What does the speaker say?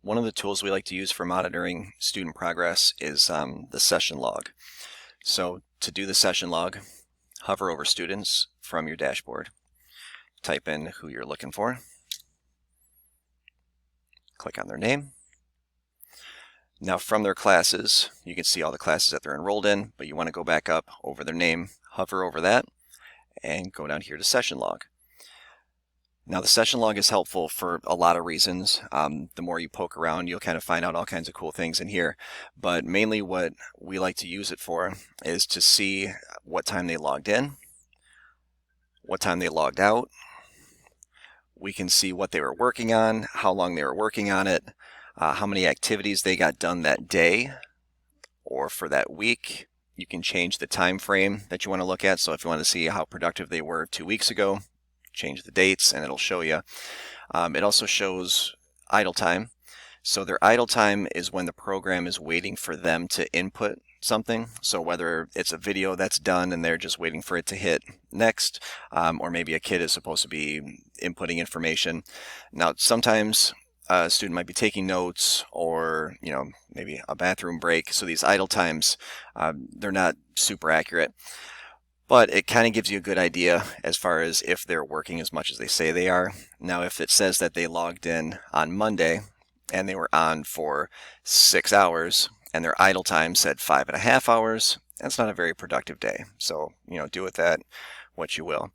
One of the tools we like to use for monitoring student progress is the session log. So to do the session log, hover over students from your dashboard, type in who you're looking for, click on their name. Now from their classes, you can see all the classes that they're enrolled in, but you want to go back up over their name, hover over that, and go down here to session log. Now the session log is helpful for a lot of reasons. The more you poke around, you'll kind of find out all kinds of cool things in here. But mainly what we like to use it for is to see what time they logged in, what time they logged out. We can see what they were working on, how long they were working on it, how many activities they got done that day or for that week. You can change the time frame that you want to look at. So if you want to see how productive they were 2 weeks ago, change the dates and it'll show you. It also shows idle time. So their idle time is when the program is waiting for them to input something. So whether it's a video that's done and they're just waiting for it to hit next, or maybe a kid is supposed to be inputting information. Now sometimes a student might be taking notes or maybe a bathroom break. So these idle times, they're not super accurate. But it kind of gives you a good idea as far as if they're working as much as they say they are. Now, if it says that they logged in on Monday and they were on for 6 hours and their idle time said 5.5 hours, that's not a very productive day. So, do with that what you will.